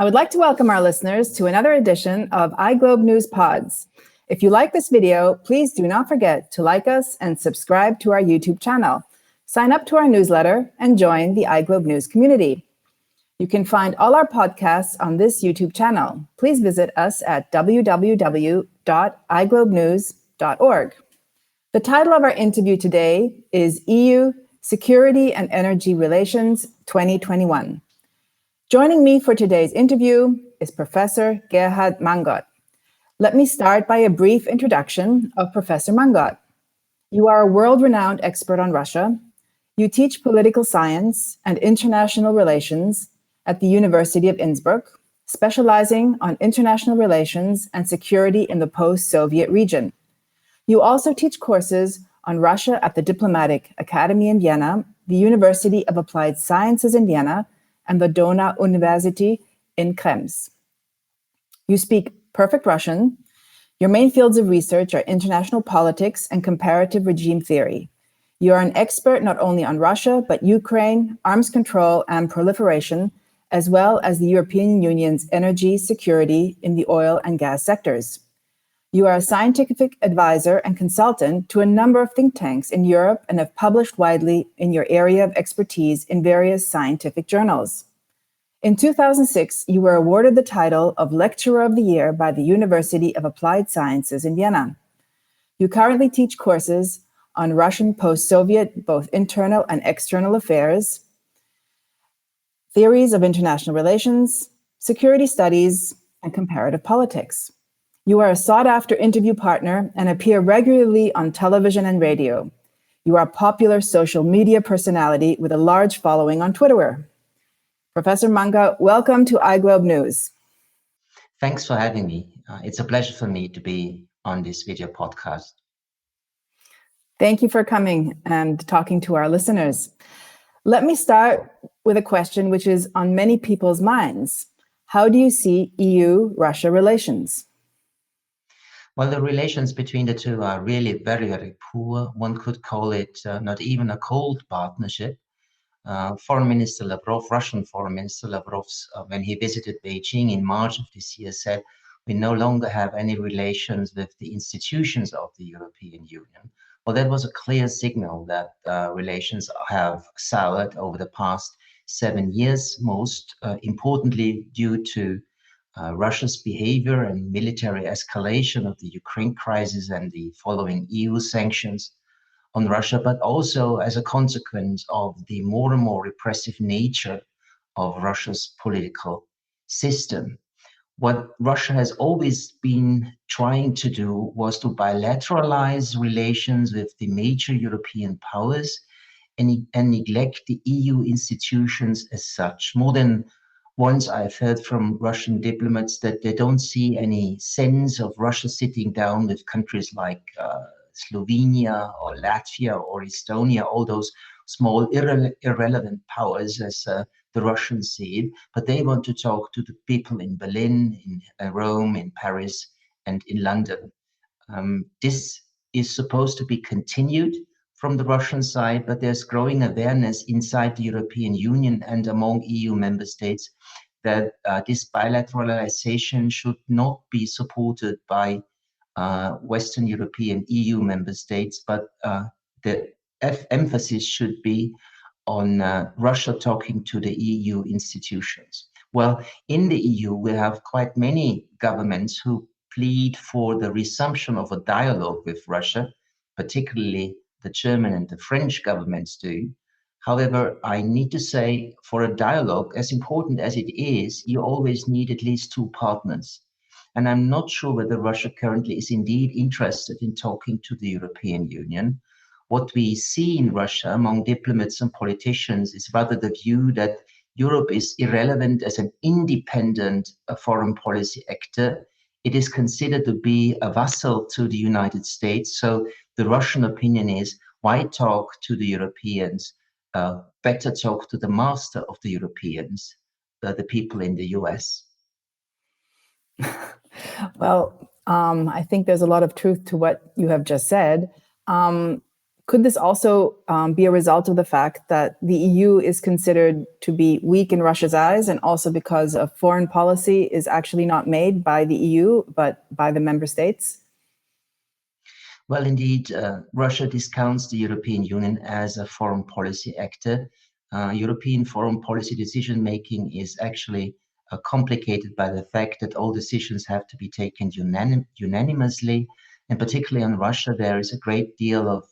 I would like to welcome our listeners to another edition of iGlobenews Pods. If you like this video, please do not forget to like us and subscribe to our YouTube channel. Sign up to our newsletter and join the iGlobenews community. You can find all our podcasts on this YouTube channel. Please visit us at www.iglobenews.org. The title of our interview today is EU Security and Energy Relations 2021. Joining me for today's interview is Professor Gerhard Mangott. Let me start by a brief introduction of Professor Mangott. You are a world-renowned expert on Russia. You teach political science and international relations at the University of Innsbruck, specializing on international relations and security in the post-Soviet region. You also teach courses on Russia at the Diplomatic Academy in Vienna, the University of Applied Sciences in Vienna, and the Donau-University in Krems. You speak perfect Russian. Your main fields of research are international politics and comparative regime theory. You are an expert not only on Russia, but Ukraine, arms control and proliferation, as well as the European Union's energy security in the oil and gas sectors. You are a scientific advisor and consultant to a number of think tanks in Europe and have published widely in your area of expertise in various scientific journals. In 2006, you were awarded the title of Lecturer of the Year by the University of Applied Sciences in Vienna. You currently teach courses on Russian post-Soviet, both internal and external affairs, theories of international relations, security studies, and comparative politics. You are a sought-after interview partner and appear regularly on television and radio. You are a popular social media personality with a large following on Twitter. Professor Mangott, welcome to iGlobenews. Thanks for having me. It's a pleasure for me to be on this video podcast. Thank you for coming and talking to our listeners. Let me start with a question which is on many people's minds. How do you see EU-Russia relations? Well, the relations between the two are really very, very poor. One could call it not even a cold partnership. Russian Foreign Minister Lavrov, when he visited Beijing in March of this year, said, we no longer have any relations with the institutions of the European Union. Well, that was a clear signal that relations have soured over the past 7 years, most importantly due to Russia's behavior and military escalation of the Ukraine crisis and the following EU sanctions on Russia, but also as a consequence of the more and more repressive nature of Russia's political system. What Russia has always been trying to do was to bilateralize relations with the major European powers and neglect the EU institutions as such. More than once I've heard from Russian diplomats that they don't see any sense of Russia sitting down with countries like Slovenia or Latvia or Estonia, all those small irrelevant powers as the Russians see it, but they want to talk to the people in Berlin, in Rome, in Paris, and in London. This is supposed to be continued from the Russian side, but there's growing awareness inside the European Union and among EU member states that this bilateralization should not be supported by Western European EU member states, but the emphasis should be on Russia talking to the EU institutions. Well, in the EU, we have quite many governments who plead for the resumption of a dialogue with Russia, particularly the German and the French governments do. However, I need to say, for a dialogue, as important as it is, you always need at least two partners. And I'm not sure whether Russia currently is indeed interested in talking to the European Union. What we see in Russia among diplomats and politicians is rather the view that Europe is irrelevant as an independent foreign policy actor. It is considered to be a vassal to the United States. So the Russian opinion is, why talk to the Europeans? Better talk to the master of the Europeans, the people in the US. Well, I think there's a lot of truth to what you have just said. Could this also be a result of the fact that the EU is considered to be weak in Russia's eyes, and also because of foreign policy is actually not made by the EU, but by the member states? Well, indeed, Russia discounts the European Union as a foreign policy actor. European foreign policy decision-making is actually complicated by the fact that all decisions have to be taken unanimously. And particularly on Russia, there is a great deal of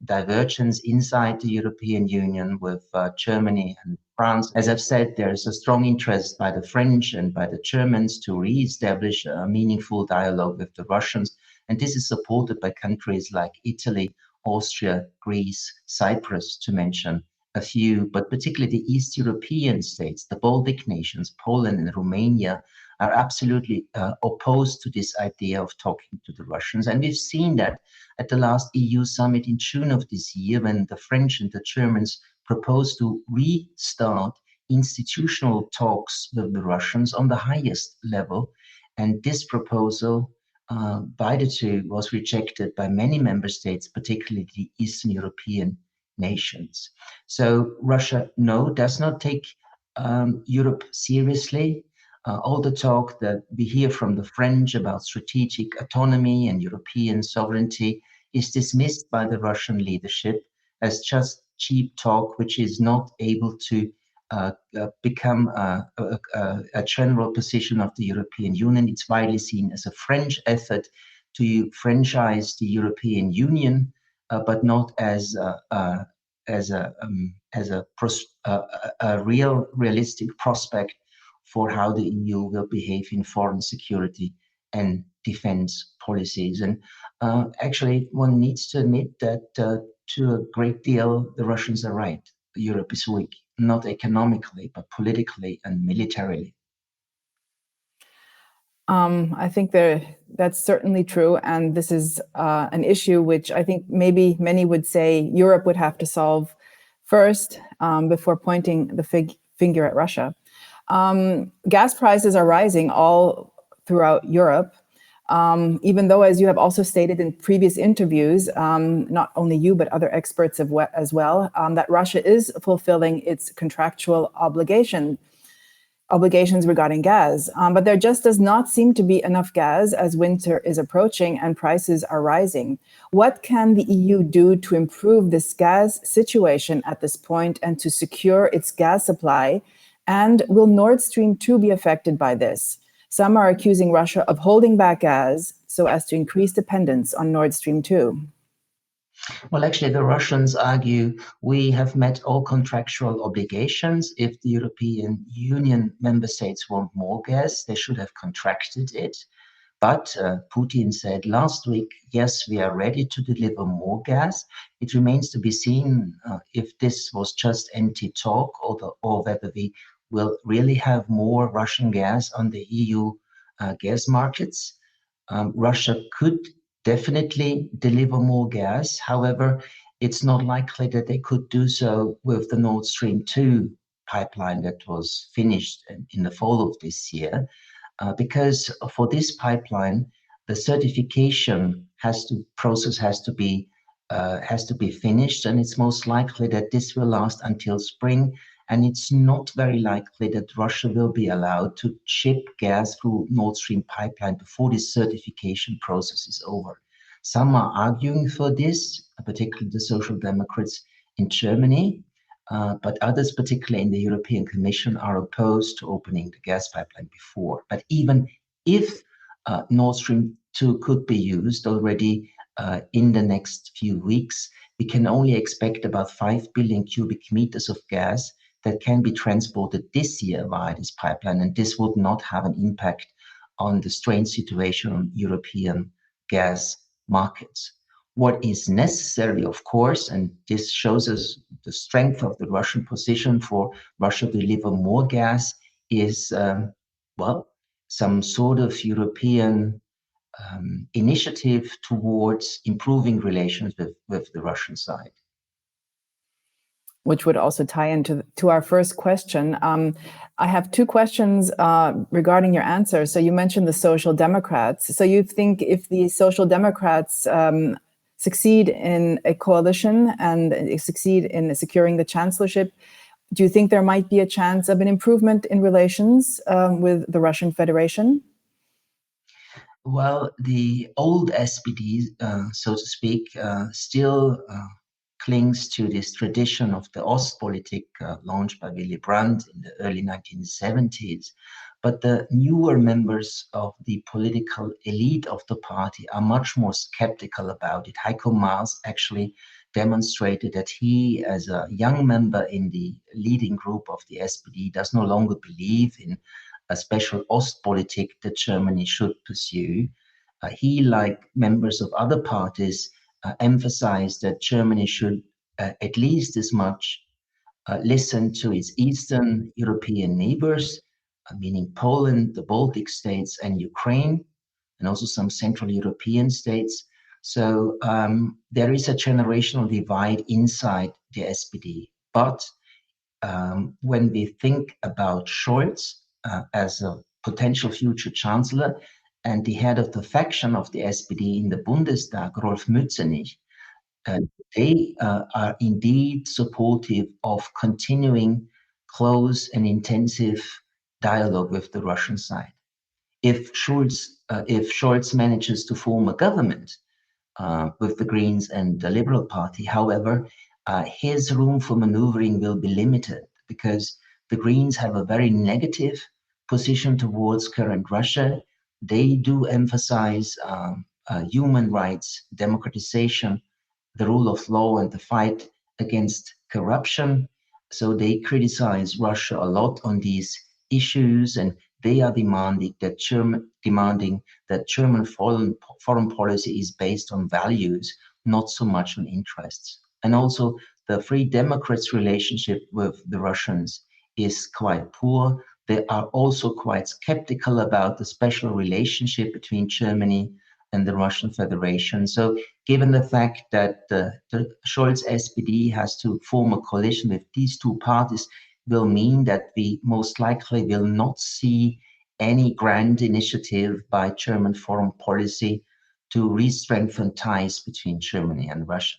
divergence inside the European Union with Germany and France. As I've said, there is a strong interest by the French and by the Germans to re-establish a meaningful dialogue with the Russians. And this is supported by countries like Italy, Austria, Greece, Cyprus, to mention a few, but particularly the East European states, the Baltic nations, Poland and Romania, are absolutely opposed to this idea of talking to the Russians. And we've seen that at the last EU summit in June of this year, when the French and the Germans proposed to restart institutional talks with the Russians on the highest level. And this proposal by the two was rejected by many member states, particularly the Eastern European nations. So Russia, no, does not take Europe seriously. All the talk that we hear from the French about strategic autonomy and European sovereignty is dismissed by the Russian leadership as just cheap talk, which is not able to become a general position of the European Union. It's widely seen as a French effort to franchise the European Union, but not as a realistic prospect for how the EU will behave in foreign security and defense policies. And actually, one needs to admit that to a great deal, the Russians are right. Europe is weak, not economically, but politically and militarily. I think that's certainly true. And this is an issue which I think maybe many would say Europe would have to solve first before pointing the finger at Russia. Gas prices are rising all throughout Europe, even though, as you have also stated in previous interviews, not only you, but other experts as well, that Russia is fulfilling its contractual obligations regarding gas. But there just does not seem to be enough gas as winter is approaching and prices are rising. What can the EU do to improve this gas situation at this point and to secure its gas supply? And will Nord Stream 2 be affected by this? Some are accusing Russia of holding back gas so as to increase dependence on Nord Stream 2. Well, actually, the Russians argue we have met all contractual obligations. If the European Union member states want more gas, they should have contracted it. But Putin said last week, yes, we are ready to deliver more gas. It remains to be seen if this was just empty talk or whether we will really have more Russian gas on the EU gas markets. Russia could definitely deliver more gas. However, it's not likely that they could do so with the Nord Stream 2 pipeline that was finished in the fall of this year, because for this pipeline, the certification process has to be finished, and it's most likely that this will last until spring. And it's not very likely that Russia will be allowed to ship gas through Nord Stream pipeline before this certification process is over. Some are arguing for this, particularly the Social Democrats in Germany, but others, particularly in the European Commission, are opposed to opening the gas pipeline before. But even if Nord Stream 2 could be used already in the next few weeks, we can only expect about 5 billion cubic meters of gas that can be transported this year via this pipeline, and this would not have an impact on the strained situation on European gas markets. What is necessary, of course, and this shows us the strength of the Russian position for Russia to deliver more gas, is, some sort of European initiative towards improving relations with the Russian side. Which would also tie into our first question. I have two questions regarding your answer. So you mentioned the Social Democrats. So you think if the Social Democrats succeed in a coalition and succeed in securing the chancellorship, do you think there might be a chance of an improvement in relations with the Russian Federation? Well, the old SPD, so to speak, still clings to this tradition of the Ostpolitik launched by Willy Brandt in the early 1970s. But the newer members of the political elite of the party are much more skeptical about it. Heiko Maas actually demonstrated that he, as a young member in the leading group of the SPD, does no longer believe in a special Ostpolitik that Germany should pursue. He, like members of other parties, emphasized that Germany should at least as much listen to its Eastern European neighbors, meaning Poland, the Baltic states, and Ukraine, and also some Central European states. So there is a generational divide inside the SPD. But when we think about Scholz as a potential future chancellor and the head of the faction of the SPD in the Bundestag, Rolf Mützenich, they are indeed supportive of continuing close and intensive dialogue with the Russian side. If Scholz manages to form a government with the Greens and the Liberal Party, however, his room for maneuvering will be limited because the Greens have a very negative position towards current Russia. They do emphasize human rights, democratization, the rule of law, and the fight against corruption. So they criticize Russia a lot on these issues, and they are demanding that German foreign policy is based on values, not so much on interests. And also, the Free Democrats' relationship with the Russians is quite poor. They are also quite skeptical about the special relationship between Germany and the Russian Federation. So given the fact that the Scholz SPD has to form a coalition with these two parties, will mean that we most likely will not see any grand initiative by German foreign policy to re-strengthen ties between Germany and Russia.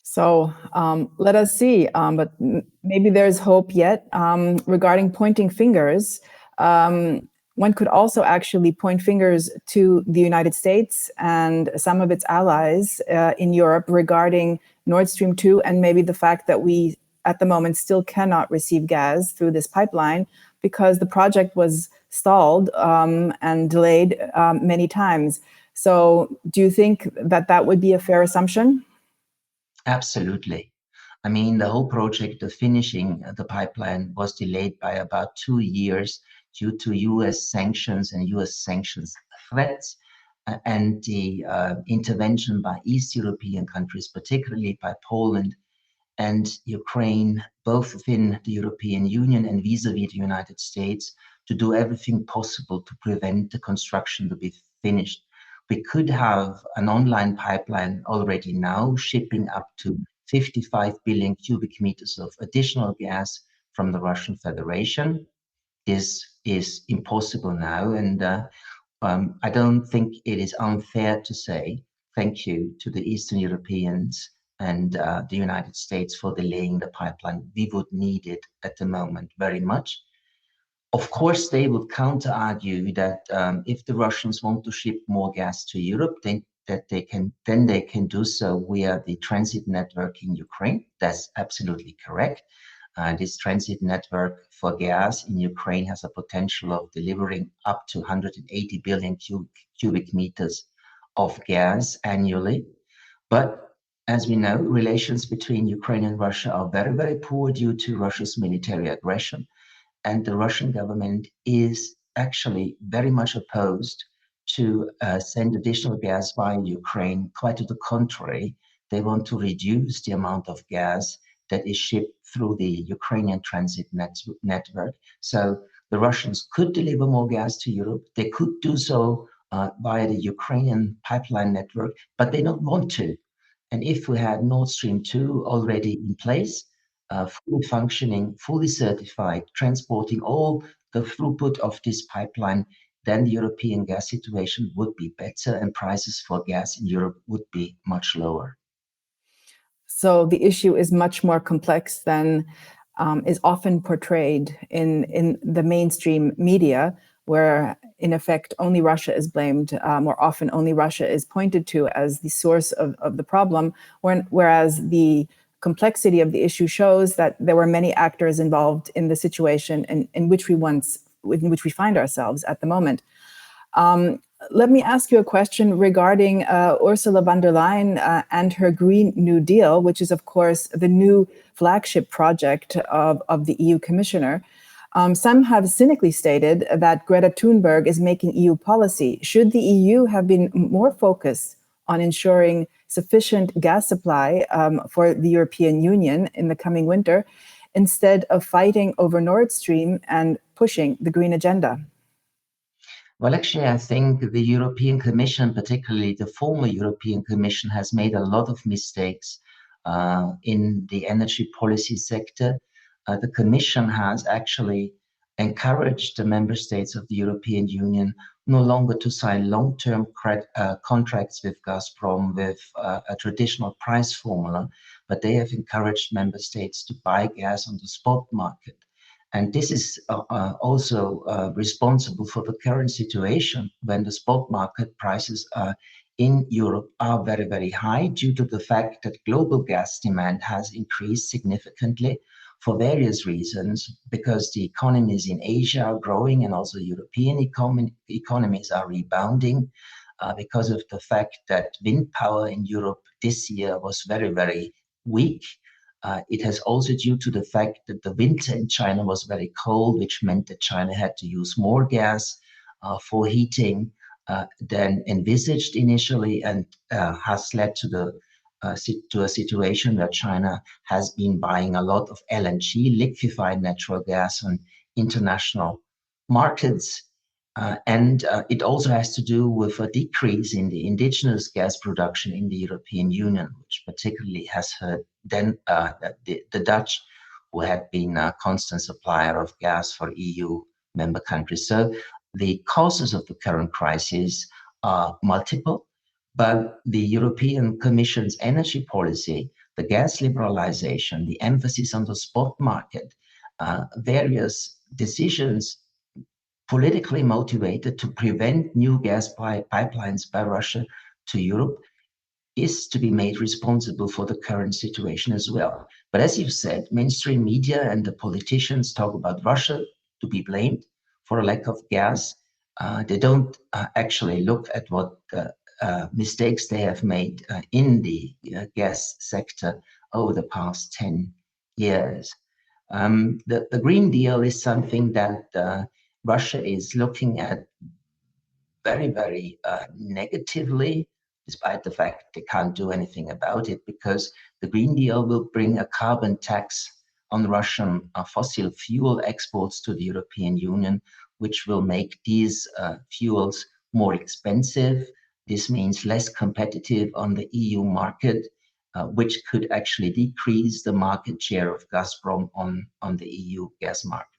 So let us see, but maybe there's hope yet. Regarding pointing fingers, one could also actually point fingers to the United States and some of its allies in Europe regarding Nord Stream 2 and maybe the fact that we, at the moment, still cannot receive gas through this pipeline because the project was stalled and delayed many times. So do you think that that would be a fair assumption? Absolutely. I mean, the whole project of finishing the pipeline was delayed by about 2 years due to US sanctions and US sanctions threats and the intervention by East European countries, particularly by Poland and Ukraine, both within the European Union and vis-à-vis the United States, to do everything possible to prevent the construction to be finished. We could have an online pipeline already now shipping up to 55 billion cubic meters of additional gas from the Russian Federation. This is impossible now. And I don't think it is unfair to say thank you to the Eastern Europeans and the United States for delaying the pipeline. We would need it at the moment very much. Of course, they would counter-argue that if the Russians want to ship more gas to Europe, then they can do so via the transit network in Ukraine. That's absolutely correct. This transit network for gas in Ukraine has a potential of delivering up to 180 billion cubic meters of gas annually. But as we know, relations between Ukraine and Russia are very, very poor due to Russia's military aggression. And the Russian government is actually very much opposed to send additional gas via Ukraine. Quite to the contrary, they want to reduce the amount of gas that is shipped through the Ukrainian transit network. So the Russians could deliver more gas to Europe. They could do so via the Ukrainian pipeline network, but they don't want to. And if we had Nord Stream 2 already in place, fully functioning, fully certified, transporting all the throughput of this pipeline, then the European gas situation would be better and prices for gas in Europe would be much lower. So the issue is much more complex than is often portrayed in the mainstream media, where in effect only Russia is blamed, or often only Russia is pointed to as the source of the problem, whereas the complexity of the issue shows that there were many actors involved in the situation in which we find ourselves at the moment. Let me ask you a question regarding Ursula von der Leyen and her Green New Deal, which is, of course, the new flagship project of the EU Commissioner. Some have cynically stated that Greta Thunberg is making EU policy. Should the EU have been more focused on ensuring sufficient gas supply for the European Union in the coming winter, instead of fighting over Nord Stream and pushing the green agenda? Well, actually, I think the European Commission, particularly the former European Commission, has made a lot of mistakes in the energy policy sector. The Commission has actually encouraged the member states of the European Union no longer to sign long-term contracts with Gazprom with a traditional price formula, but they have encouraged member states to buy gas on the spot market. And this is also responsible for the current situation when the spot market prices in Europe are very, very high due to the fact that global gas demand has increased significantly for various reasons, because the economies in Asia are growing and also European economies are rebounding, because of the fact that wind power in Europe this year was very, very weak. It has also due to the fact that the winter in China was very cold, which meant that China had to use more gas for heating than envisaged initially, and has led to a situation where China has been buying a lot of LNG, liquefied natural gas, on international markets. And it also has to do with a decrease in the indigenous gas production in the European Union, which particularly has hurt then the Dutch, who had been a constant supplier of gas for EU member countries. So the causes of the current crisis are multiple, but the European Commission's energy policy, the gas liberalization, the emphasis on the spot market, various decisions politically motivated to prevent new gas pipelines by Russia to Europe, is to be made responsible for the current situation as well. But as you've said, mainstream media and the politicians talk about Russia to be blamed for a lack of gas. They don't actually look at what mistakes they have made in the gas sector over the past 10 years. The Green Deal is something that Russia is looking at very, very negatively, despite the fact they can't do anything about it, because the Green Deal will bring a carbon tax on Russian fossil fuel exports to the European Union, which will make these fuels more expensive. This means less competitive on the EU market, which could actually decrease the market share of Gazprom on the EU gas market.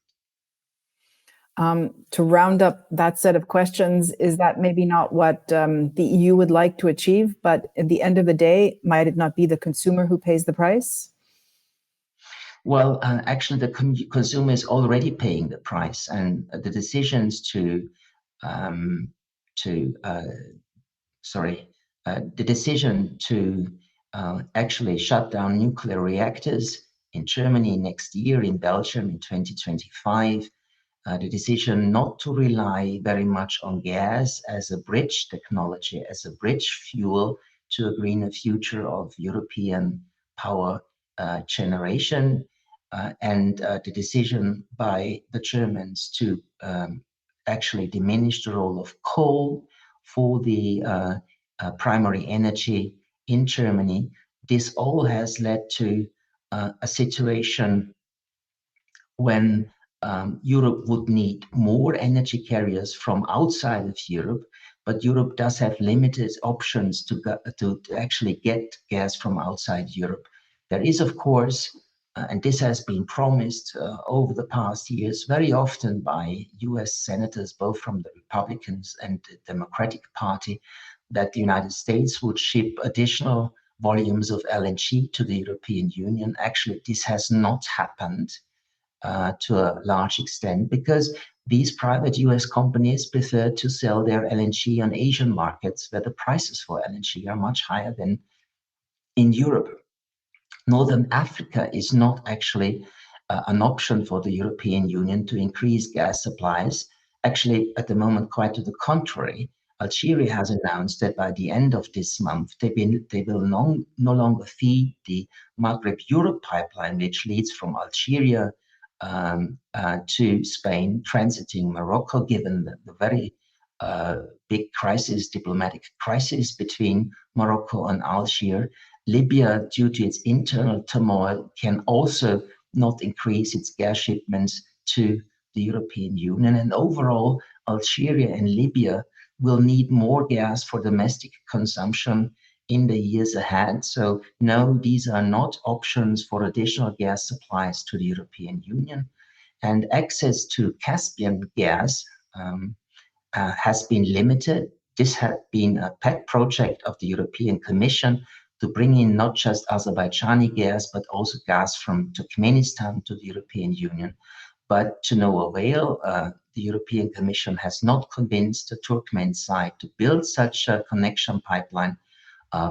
To round up that set of questions, is that maybe not what the EU would like to achieve, but at the end of the day, might it not be the consumer who pays the price? Well, actually, the consumer is already paying the price, and the decisions the decision to actually shut down nuclear reactors in Germany next year, in Belgium in 2025, the decision not to rely very much on gas as a bridge technology, as a bridge fuel to a greener future of European power generation, and the decision by the Germans to actually diminish the role of coal for the primary energy in Germany. This all has led to a situation when Europe would need more energy carriers from outside of Europe, but Europe does have limited options to actually get gas from outside Europe. There is, of course, And this has been promised over the past years very often by US senators, both from the Republicans and the Democratic Party, that the United States would ship additional volumes of LNG to the European Union. Actually, this has not happened to a large extent because these private US companies prefer to sell their LNG on Asian markets where the prices for LNG are much higher than in Europe. Northern Africa is not actually an option for the European Union to increase gas supplies. Actually, at the moment, quite to the contrary. Algeria has announced that by the end of this month, they will no longer feed the Maghreb-Europe pipeline, which leads from Algeria to Spain, transiting Morocco, given the very big crisis, diplomatic crisis between Morocco and Algeria. Libya, due to its internal turmoil, can also not increase its gas shipments to the European Union. And overall, Algeria and Libya will need more gas for domestic consumption in the years ahead. So no, these are not options for additional gas supplies to the European Union. And access to Caspian gas has been limited. This had been a pet project of the European Commission to bring in not just Azerbaijani gas, but also gas from Turkmenistan to the European Union. But to no avail, the European Commission has not convinced the Turkmen side to build such a connection pipeline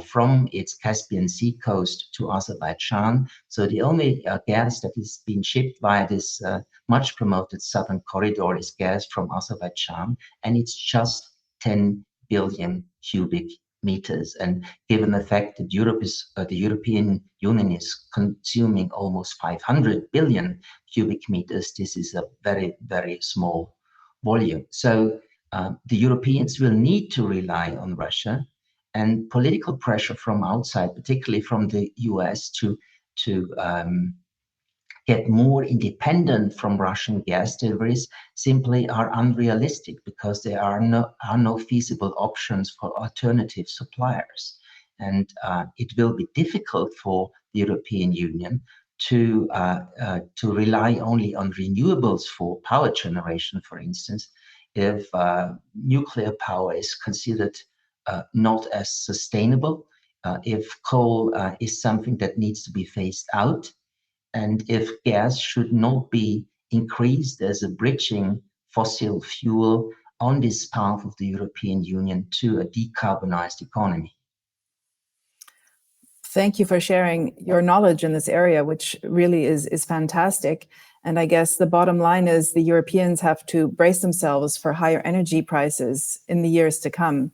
from its Caspian Sea coast to Azerbaijan. So the only gas that is being shipped via this much promoted southern corridor is gas from Azerbaijan, and it's just 10 billion cubic meters. And given the fact that the European Union is consuming almost 500 billion cubic meters, this is a very, very small volume. So the Europeans will need to rely on Russia, and political pressure from outside, particularly from the US, to get more independent from Russian gas deliveries simply are unrealistic because there are no feasible options for alternative suppliers. And it will be difficult for the European Union to rely only on renewables for power generation, for instance, if nuclear power is considered not as sustainable, if coal is something that needs to be phased out, and if gas should not be increased as a bridging fossil fuel on this path of the European Union to a decarbonized economy. Thank you for sharing your knowledge in this area, which really is fantastic. And I guess the bottom line is the Europeans have to brace themselves for higher energy prices in the years to come.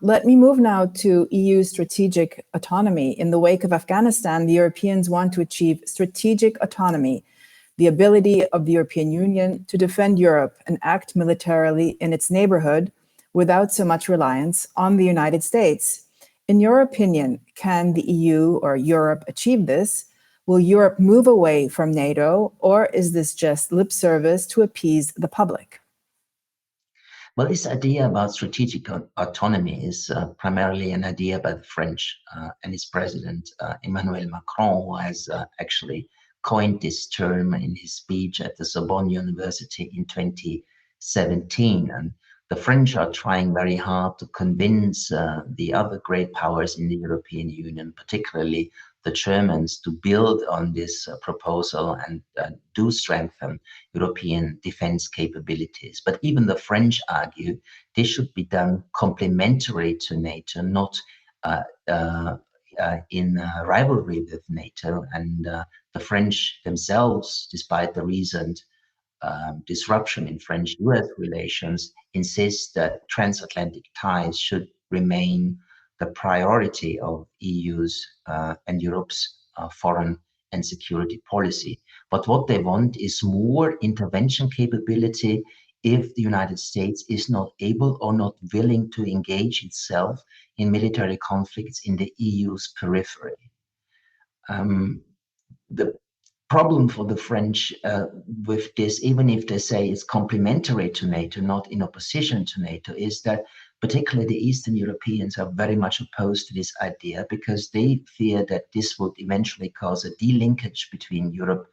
Let me move now to EU strategic autonomy. In the wake of Afghanistan, the Europeans want to achieve strategic autonomy, the ability of the European Union to defend Europe and act militarily in its neighborhood without so much reliance on the United States. In your opinion, can the EU or Europe achieve this? Will Europe move away from NATO, or is this just lip service to appease the public? Well, this idea about strategic autonomy is primarily an idea by the French and its president, Emmanuel Macron, who has actually coined this term in his speech at the Sorbonne University in 2017. And the French are trying very hard to convince the other great powers in the European Union, particularly the Germans, to build on this proposal and do strengthen European defense capabilities. But even the French argue this should be done complementary to NATO, not in rivalry with NATO. And the French themselves, despite the recent disruption in French-US relations, insist that transatlantic ties should remain the priority of EU's and Europe's foreign and security policy. But what they want is more intervention capability if the United States is not able or not willing to engage itself in military conflicts in the EU's periphery. The problem for the French with this, even if they say it's complementary to NATO, not in opposition to NATO, is that particularly the Eastern Europeans are very much opposed to this idea because they fear that this would eventually cause a delinkage between Europe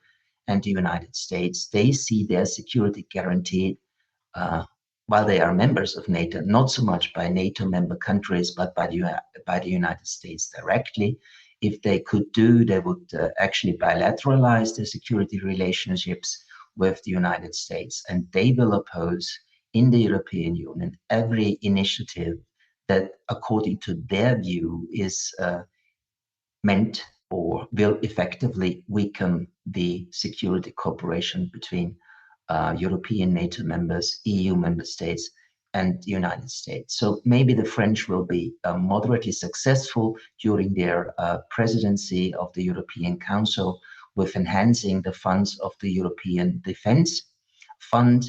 and the United States. They see their security guaranteed while they are members of NATO, not so much by NATO member countries, but by the United States directly. If they could do, they would actually bilateralize their security relationships with the United States, and they will oppose in the European Union every initiative that, according to their view, is meant or will effectively weaken the security cooperation between European NATO members, EU member states, and the United States. So maybe the French will be moderately successful during their presidency of the European Council with enhancing the funds of the European Defense Fund,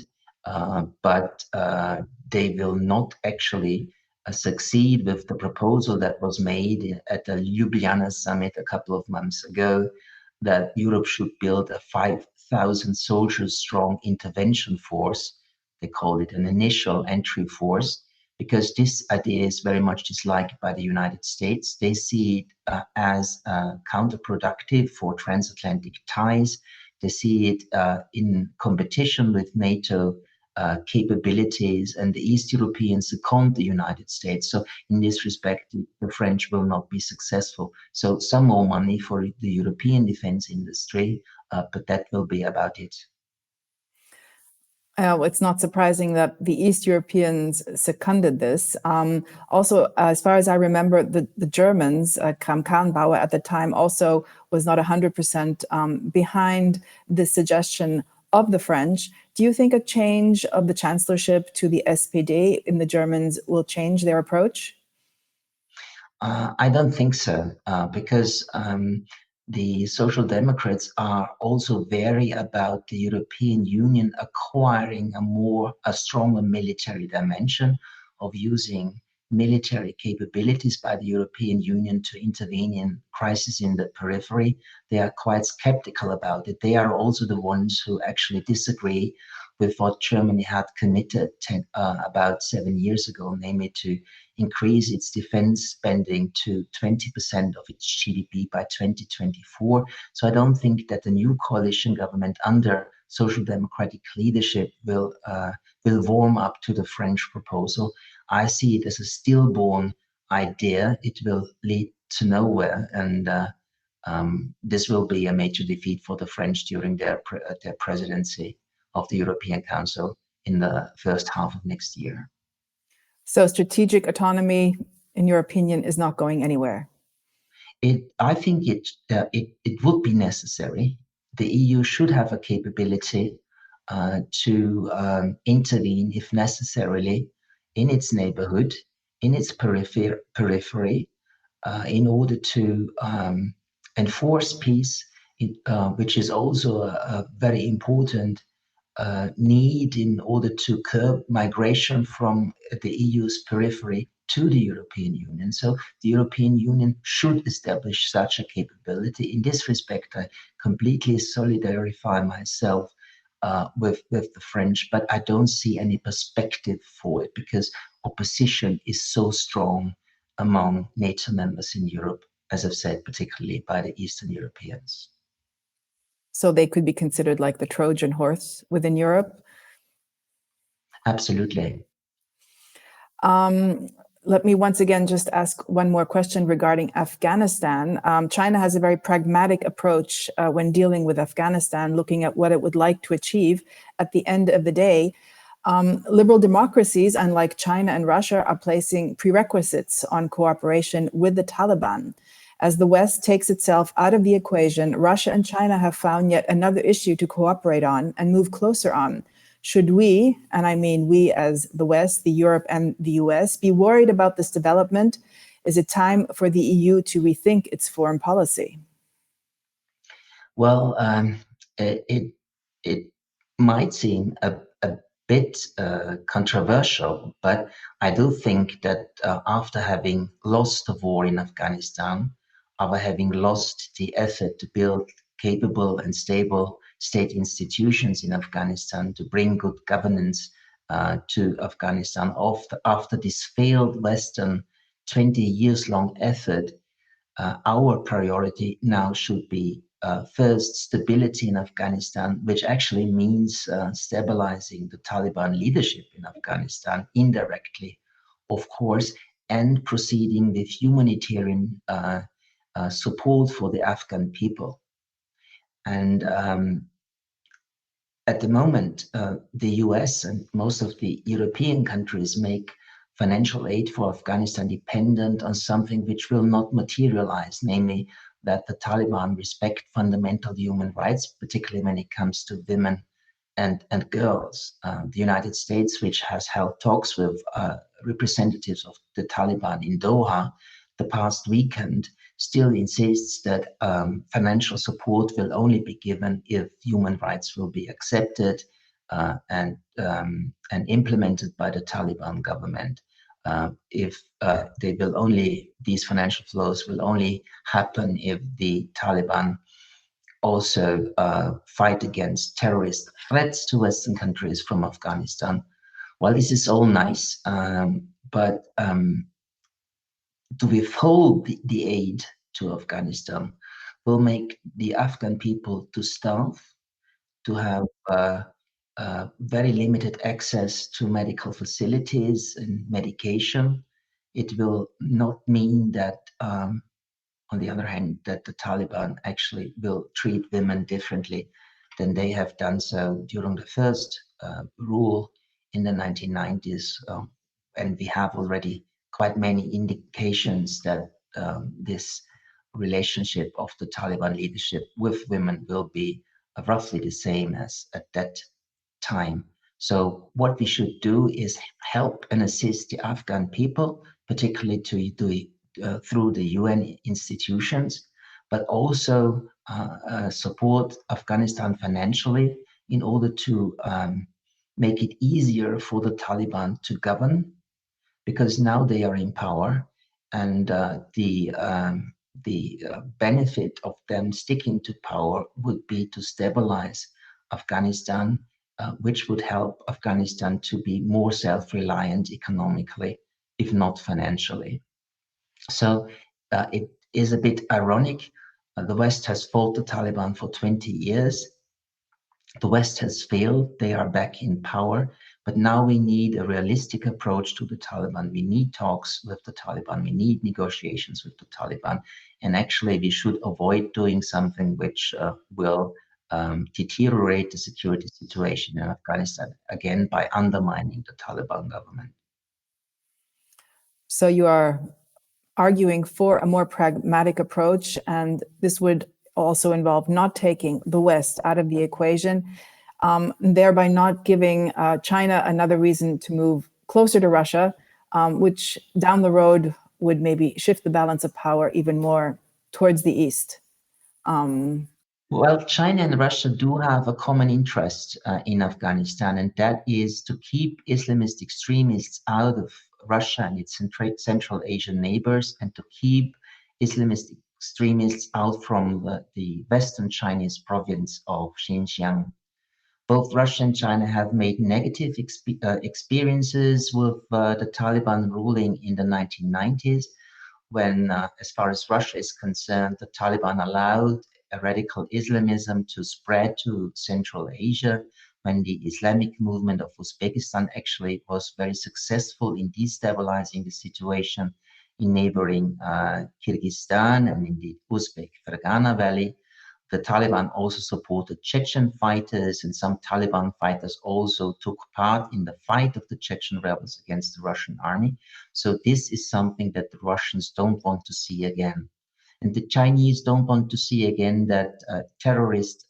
but they will not actually succeed with the proposal that was made at the Ljubljana summit a couple of months ago, that Europe should build a 5,000 soldiers strong intervention force. They call it an initial entry force, because this idea is very much disliked by the United States. They see it as counterproductive for transatlantic ties. They see it in competition with NATO capabilities, and the East Europeans second the United States. So in this respect, the French will not be successful. So some more money for the European defense industry, but that will be about it. It's not surprising that the East Europeans seconded this. Also, as far as I remember, the Germans, Kramp-Karrenbauer at the time, also was not 100% behind the suggestion of the French. Do you think a change of the chancellorship to the SPD in the Germans will change their approach? I don't think so, because the Social Democrats are also very about the European Union acquiring a stronger military dimension, of using military capabilities by the European Union to intervene in crises in the periphery. They are quite skeptical about it. They are also the ones who actually disagree with what Germany had committed about 7 years ago, namely to increase its defense spending to 20% of its GDP by 2024. So I don't think that the new coalition government under social democratic leadership will warm up to the French proposal. I see it as a stillborn idea. It will lead to nowhere, and this will be a major defeat for the French during their presidency of the European Council in the first half of next year. So strategic autonomy, in your opinion, is not going anywhere? I think it would be necessary. The EU should have a capability to intervene, if necessarily, in its neighborhood, in its periphery, in order to enforce peace, which is also a very important need in order to curb migration from the EU's periphery to the European Union. So the European Union should establish such a capability. In this respect, I completely solidarify myself with the French, but I don't see any perspective for it because opposition is so strong among NATO members in Europe, as I've said, particularly by the Eastern Europeans. So they could be considered like the Trojan horse within Europe? Absolutely. Let me once again just ask one more question regarding Afghanistan. China has a very pragmatic approach when dealing with Afghanistan, looking at what it would like to achieve at the end of the day. Liberal democracies, unlike China and Russia, are placing prerequisites on cooperation with the Taliban. As the West takes itself out of the equation, Russia and China have found yet another issue to cooperate on and move closer on. Should we, and I mean we as the West, the Europe and the US, be worried about this development? Is it time for the EU to rethink its foreign policy? Well, it might seem a bit controversial, but I do think that after having lost the war in Afghanistan, after having lost the effort to build capable and stable state institutions in Afghanistan, to bring good governance to Afghanistan after this failed Western 20 years long effort. Our priority now should be first stability in Afghanistan, which actually means stabilizing the Taliban leadership in Afghanistan indirectly, of course, and proceeding with humanitarian support for the Afghan people. And at the moment, the US and most of the European countries make financial aid for Afghanistan dependent on something which will not materialize, namely that the Taliban respect fundamental human rights, particularly when it comes to women and girls. The United States, which has held talks with representatives of the Taliban in Doha the past weekend, still insists that financial support will only be given if human rights will be accepted and implemented by the Taliban government. If they will only, these financial flows will only happen if the Taliban also fight against terrorist threats to Western countries from Afghanistan. Well, this is all nice, but to withhold the aid to Afghanistan will make the Afghan people to starve, to have very limited access to medical facilities and medication. It will not mean that, on the other hand, that the Taliban actually will treat women differently than they have done so during the first rule in the 1990s. And we have already quite many indications that this relationship of the Taliban leadership with women will be roughly the same as at that time. So what we should do is help and assist the Afghan people, particularly through the UN institutions, but also support Afghanistan financially in order to make it easier for the Taliban to govern, because now they are in power, and the benefit of them sticking to power would be to stabilize Afghanistan, which would help Afghanistan to be more self-reliant economically, if not financially. So it is a bit ironic. The West has fought the Taliban for 20 years. The West has failed. They are back in power. But now we need a realistic approach to the Taliban. We need talks with the Taliban. We need negotiations with the Taliban. And actually, we should avoid doing something which will deteriorate the security situation in Afghanistan, again, by undermining the Taliban government. So you are arguing for a more pragmatic approach, and this would also involve not taking the West out of the equation, thereby not giving China another reason to move closer to Russia, which down the road would maybe shift the balance of power even more towards the east. Well, China and Russia do have a common interest in Afghanistan, and that is to keep Islamist extremists out of Russia and its Central Asian neighbors, and to keep Islamist extremists out from the Western Chinese province of Xinjiang. Both Russia and China have made negative experiences with the Taliban ruling in the 1990s, when, as far as Russia is concerned, the Taliban allowed radical Islamism to spread to Central Asia, when the Islamic movement of Uzbekistan actually was very successful in destabilizing the situation in neighboring Kyrgyzstan and in the Uzbek Fergana Valley. The Taliban also supported Chechen fighters, and some Taliban fighters also took part in the fight of the Chechen rebels against the Russian army. So this is something that the Russians don't want to see again. And the Chinese don't want to see again that terrorist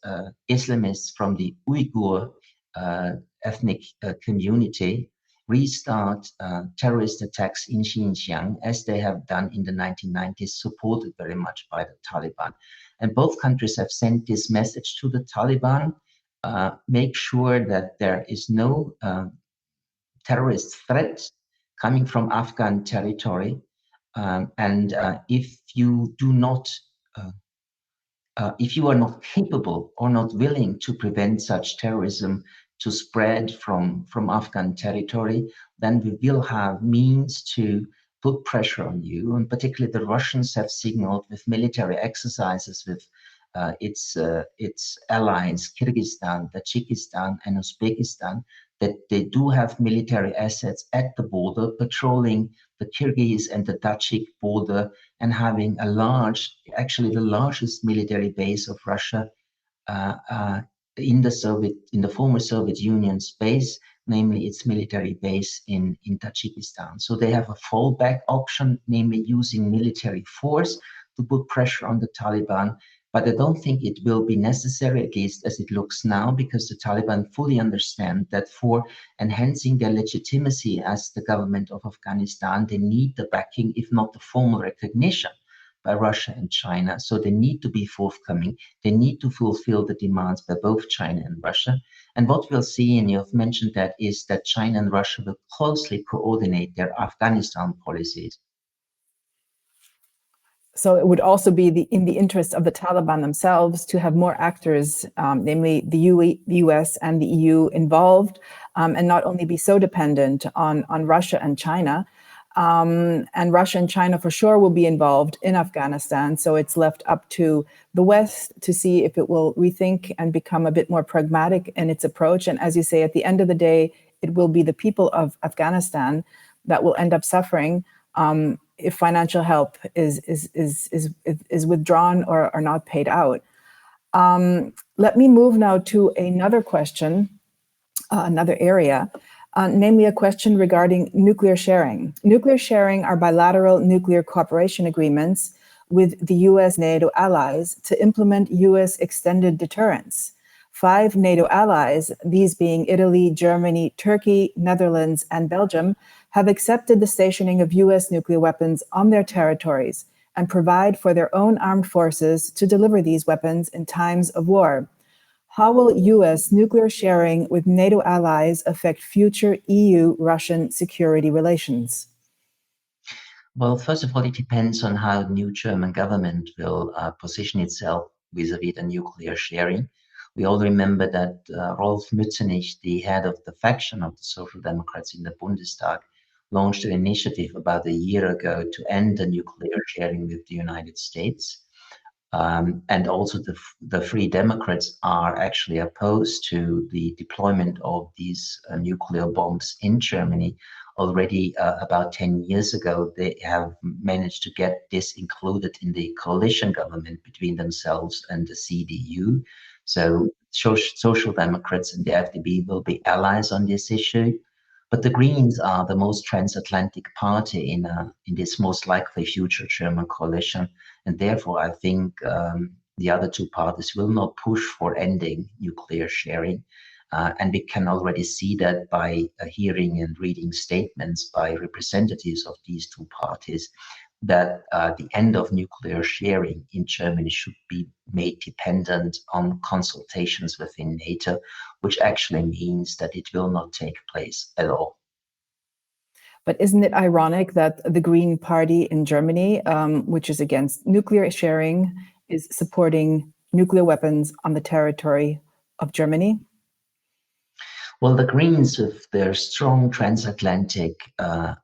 Islamists from the Uyghur ethnic community restart terrorist attacks in Xinjiang, as they have done in the 1990s, supported very much by the Taliban. And both countries have sent this message to the Taliban: make sure that there is no terrorist threat coming from Afghan territory. And if you do not, if you are not capable or not willing to prevent such terrorism, to spread from Afghan territory, then we will have means to put pressure on you. And particularly the Russians have signaled with military exercises with its allies, Kyrgyzstan, Tajikistan, and Uzbekistan, that they do have military assets at the border, patrolling the Kyrgyz and the Tajik border, and having actually the largest military base of Russia in the former Soviet Union space, namely its military base in Tajikistan. So they have a fallback option, namely using military force to put pressure on the Taliban. But I don't think it will be necessary, at least as it looks now, because the Taliban fully understand that for enhancing their legitimacy as the government of Afghanistan, they need the backing, if not the formal recognition, by Russia and China. So they need to be forthcoming. They need to fulfill the demands by both China and Russia. And what we'll see, and you've mentioned that, is that China and Russia will closely coordinate their Afghanistan policies. So it would also be in the interest of the Taliban themselves to have more actors, namely the US and the EU involved, and not only be so dependent on Russia and China. And Russia and China for sure will be involved in Afghanistan. So it's left up to the West to see if it will rethink and become a bit more pragmatic in its approach. And as you say, at the end of the day, it will be the people of Afghanistan that will end up suffering if financial help is withdrawn or not paid out. Let me move now to another question, another area, namely a question regarding nuclear sharing. Nuclear sharing are bilateral nuclear cooperation agreements with the US NATO allies to implement US extended deterrence. 5 NATO allies, these being Italy, Germany, Turkey, Netherlands, and Belgium, have accepted the stationing of US nuclear weapons on their territories and provide for their own armed forces to deliver these weapons in times of war. How will US nuclear sharing with NATO allies affect future EU-Russian security relations? Well, first of all, it depends on how the new German government will position itself vis-à-vis the nuclear sharing. We all remember that Rolf Mützenich, the head of the faction of the Social Democrats in the Bundestag, launched an initiative about a year ago to end the nuclear sharing with the United States. And also the Free Democrats are actually opposed to the deployment of these nuclear bombs in Germany. Already about 10 years ago, they have managed to get this included in the coalition government between themselves and the CDU. So Social Democrats and the FDP will be allies on this issue. But the Greens are the most transatlantic party in this most likely future German coalition. And therefore, I think the other two parties will not push for ending nuclear sharing. And we can already see that by hearing and reading statements by representatives of these two parties, that the end of nuclear sharing in Germany should be made dependent on consultations within NATO, which actually means that it will not take place at all. But isn't it ironic that the Green Party in Germany, which is against nuclear sharing, is supporting nuclear weapons on the territory of Germany? Well, the Greens, with their strong transatlantic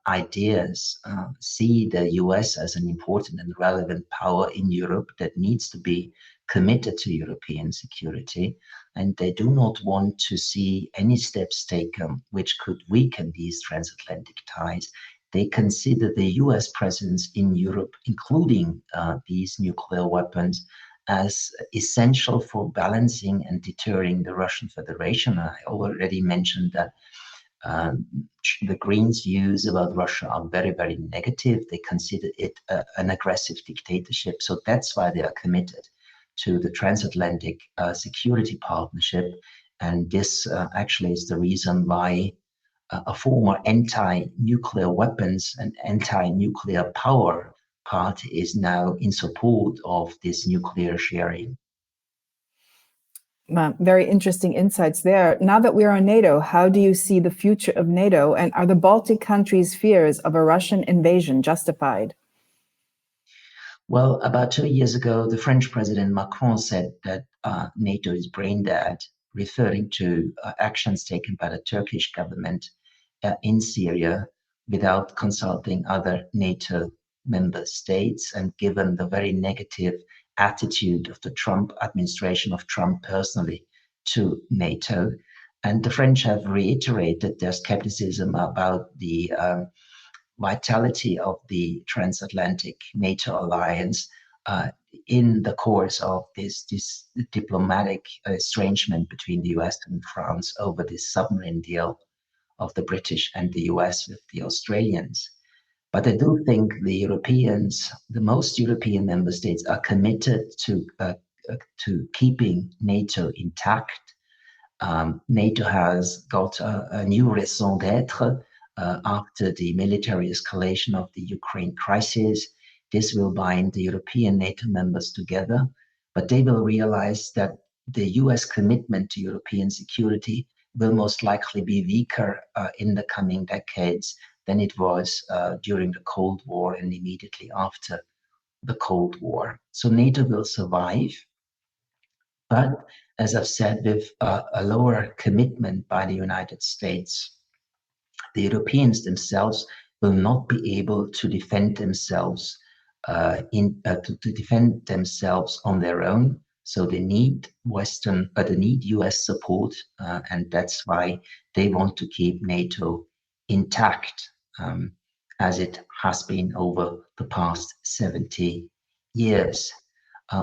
ideas, see the US as an important and relevant power in Europe that needs to be committed to European security. And they do not want to see any steps taken which could weaken these transatlantic ties. They consider the US presence in Europe, including these nuclear weapons, as essential for balancing and deterring the Russian Federation. I already mentioned that the Greens' views about Russia are very, very negative. They consider it an aggressive dictatorship. So that's why they are committed to the transatlantic security partnership. And this actually is the reason why a former anti-nuclear weapons and anti-nuclear power party is now in support of this nuclear sharing. Very interesting insights there. Now that we're on NATO, how do you see the future of NATO, and are the Baltic countries' fears of a Russian invasion justified? Well, about 2 years ago, the French President Macron said that NATO is brain dead. referring to actions taken by the Turkish government in Syria without consulting other NATO member states, and given the very negative attitude of the Trump administration, of Trump personally, to NATO. And the French have reiterated their skepticism about the vitality of the transatlantic NATO alliance in the course of this diplomatic estrangement between the US and France over this submarine deal of the British and the US with the Australians. But I do think the Europeans, the most European member states, are committed to keeping NATO intact. NATO has got a new raison d'être after the military escalation of the Ukraine crisis. This will bind the European NATO members together, but they will realize that the US commitment to European security will most likely be weaker in the coming decades than it was during the Cold War and immediately after the Cold War. So NATO will survive, but as I've said, with a lower commitment by the United States, the Europeans themselves will not be able to defend themselves to defend themselves on their own. So they need they need US support, and that's why they want to keep NATO intact, as it has been over the past 70 years.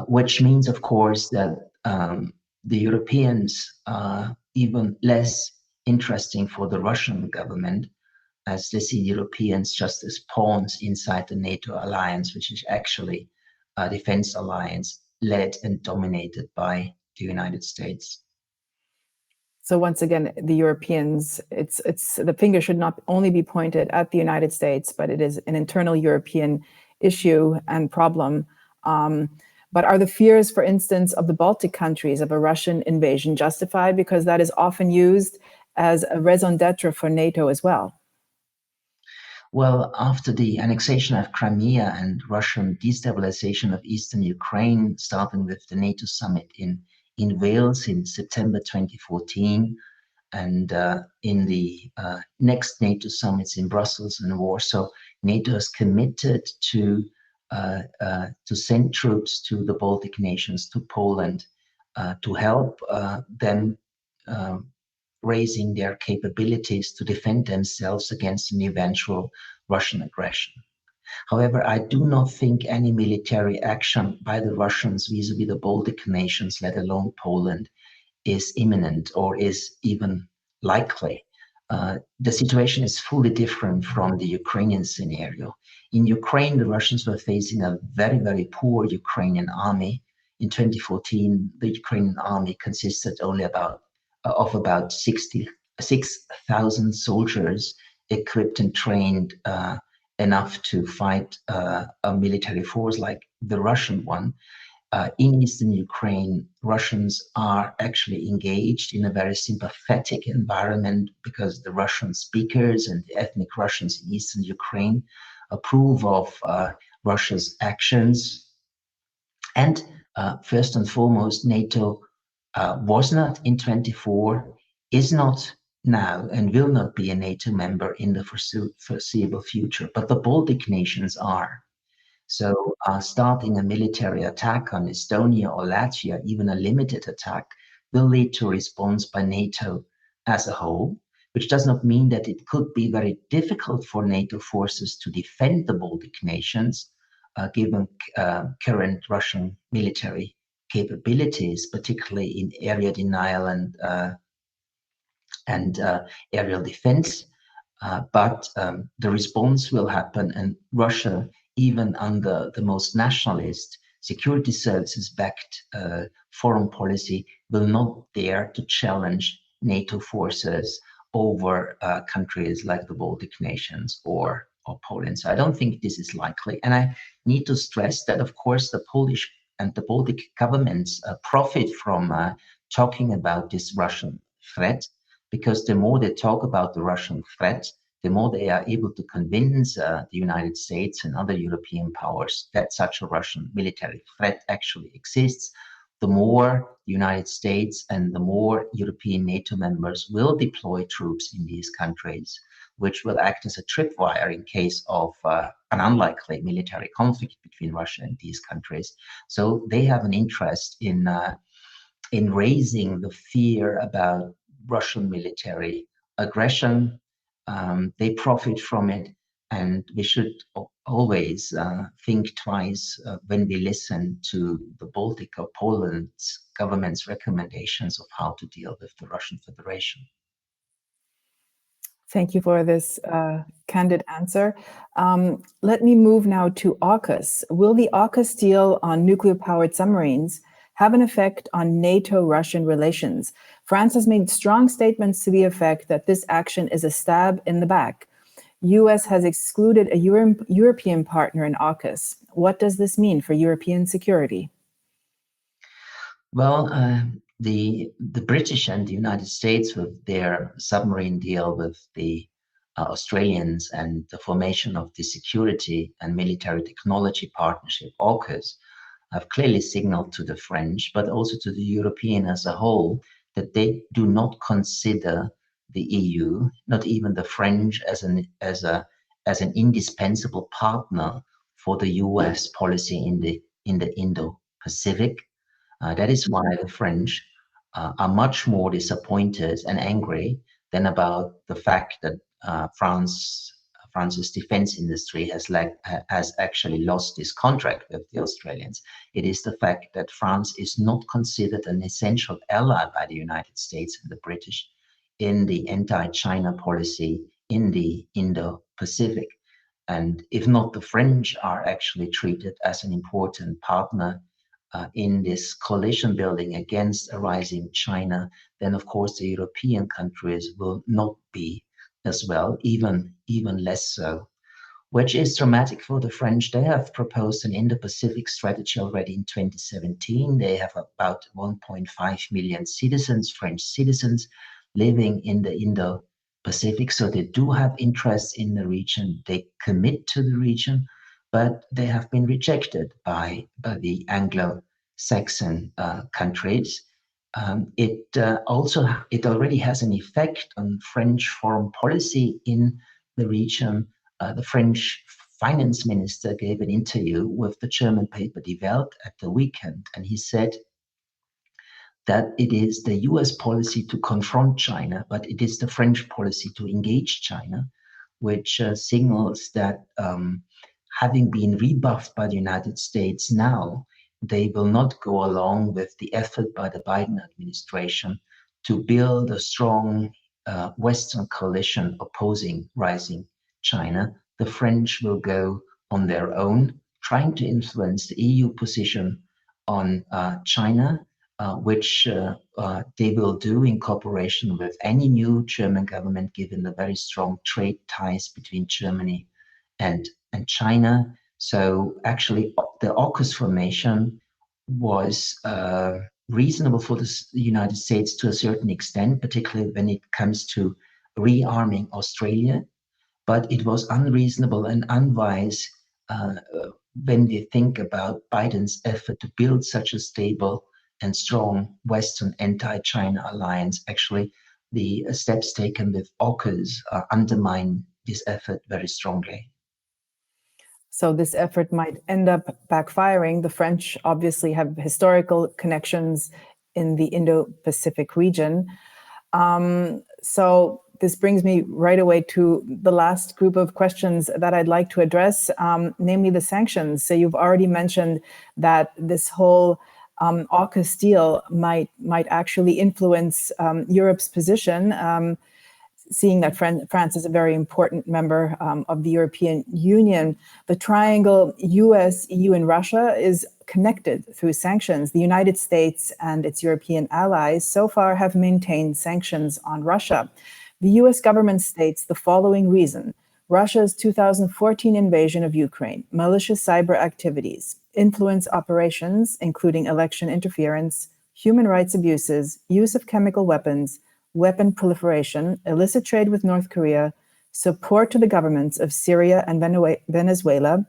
Which means, of course, that the Europeans are even less interesting for the Russian government, as they see Europeans just as pawns inside the NATO alliance, which is actually a defense alliance led and dominated by the United States. So once again, the Europeans, it's the finger should not only be pointed at the United States, but it is an internal European issue and problem. But are the fears, for instance, of the Baltic countries of a Russian invasion justified? Because that is often used as a raison d'etre for NATO as well. Well, after the annexation of Crimea and Russian destabilization of eastern Ukraine, starting with the NATO summit in Wales in September 2014, and in the next NATO summits in Brussels and Warsaw, NATO is committed to send troops to the Baltic nations, to Poland, to help them raising their capabilities to defend themselves against an eventual Russian aggression. However, I do not think any military action by the Russians vis-à-vis the Baltic nations, let alone Poland, is imminent or is even likely. The situation is fully different from the Ukrainian scenario. In Ukraine, the Russians were facing a very, very poor Ukrainian army. In 2014, the Ukrainian army consisted only of about 6,000 soldiers equipped and trained enough to fight a military force like the Russian one. In eastern Ukraine, Russians are actually engaged in a very sympathetic environment because the Russian speakers and the ethnic Russians in eastern Ukraine approve of Russia's actions. And first and foremost, NATO was not in 24, is not now, and will not be a NATO member in the foreseeable future, but the Baltic nations are. So starting a military attack on Estonia or Latvia, even a limited attack, will lead to a response by NATO as a whole, which does not mean that it could be very difficult for NATO forces to defend the Baltic nations, given current Russian military capabilities, particularly in area denial and aerial defense. But the response will happen, and Russia, even under the most nationalist security services backed foreign policy, will not dare to challenge NATO forces over countries like the Baltic nations or Poland. So I don't think this is likely. And I need to stress that, of course, the Polish and the Baltic governments profit from talking about this Russian threat, because the more they talk about the Russian threat, the more they are able to convince the United States and other European powers that such a Russian military threat actually exists, the more the United States and the more European NATO members will deploy troops in these countries, which will act as a tripwire in case of an unlikely military conflict between Russia and these countries. So they have an interest in raising the fear about Russian military aggression. They profit from it, and we should always think twice when we listen to the Baltic or Poland's government's recommendations of how to deal with the Russian Federation. Thank you for this candid answer. Let me move now to AUKUS. Will the AUKUS deal on nuclear-powered submarines have an effect on NATO-Russian relations? France has made strong statements to the effect that this action is a stab in the back. US has excluded a European partner in AUKUS. What does this mean for European security? Well, the British and the United States, with their submarine deal with the Australians and the formation of the Security and Military Technology Partnership, AUKUS, have clearly signaled to the French, but also to the European as a whole, that they do not consider the EU, not even the French, as an indispensable partner for the US policy in the Indo-Pacific. That is why the French are much more disappointed and angry than about the fact that France's defense industry has actually lost this contract with the Australians. It is the fact that France is not considered an essential ally by the United States and the British in the anti-China policy in the Indo-Pacific. And if not, the French are actually treated as an important partner in this coalition building against a rising China, then of course the European countries will not be as well, even less so, which is dramatic for the French. They have proposed an Indo-Pacific strategy already in 2017. They have about 1.5 million citizens, French citizens, living in the Indo-Pacific. So they do have interests in the region. They commit to the region, but they have been rejected by the Anglo-Saxon countries. It already has an effect on French foreign policy in the region. The French finance minister gave an interview with the German paper Die Welt at the weekend, and he said that it is the US policy to confront China, but it is the French policy to engage China, which signals that having been rebuffed by the United States now, they will not go along with the effort by the Biden administration to build a strong Western coalition opposing rising China. The French will go on their own, trying to influence the EU position on China, which they will do in cooperation with any new German government, given the very strong trade ties between Germany and China. So actually, the AUKUS formation was reasonable for the United States to a certain extent, particularly when it comes to rearming Australia. But it was unreasonable and unwise when we think about Biden's effort to build such a stable and strong Western anti-China alliance. Actually, the steps taken with AUKUS undermine this effort very strongly. So this effort might end up backfiring. The French obviously have historical connections in the Indo-Pacific region. So this brings me right away to the last group of questions that I'd like to address, namely the sanctions. So you've already mentioned that this whole AUKUS deal might actually influence Europe's position, seeing that France is a very important member of the European Union. The triangle US, EU, and Russia is connected through sanctions. The United States and its European allies so far have maintained sanctions on Russia. The US government states the following reason: Russia's 2014 invasion of Ukraine, malicious cyber activities, influence operations, including election interference, human rights abuses, use of chemical weapons, weapon proliferation, illicit trade with North Korea, support to the governments of Syria and Venezuela,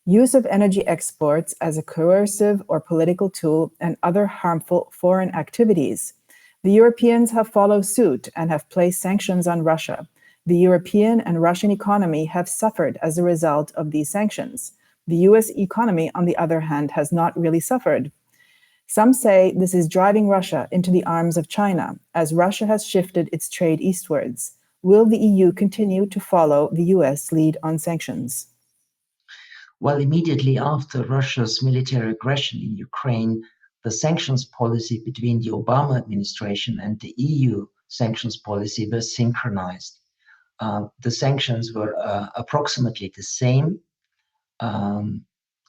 use of energy exports as a coercive or political tool, and other harmful foreign activities. The Europeans have followed suit and have placed sanctions on Russia. The European and Russian economy have suffered as a result of these sanctions. The US economy, on the other hand, has not really suffered. Some say this is driving Russia into the arms of China, as Russia has shifted its trade eastwards. Will the EU continue to follow the US lead on sanctions? Well, immediately after Russia's military aggression in Ukraine, the sanctions policy between the Obama administration and the EU sanctions policy were synchronized. The sanctions were approximately the same.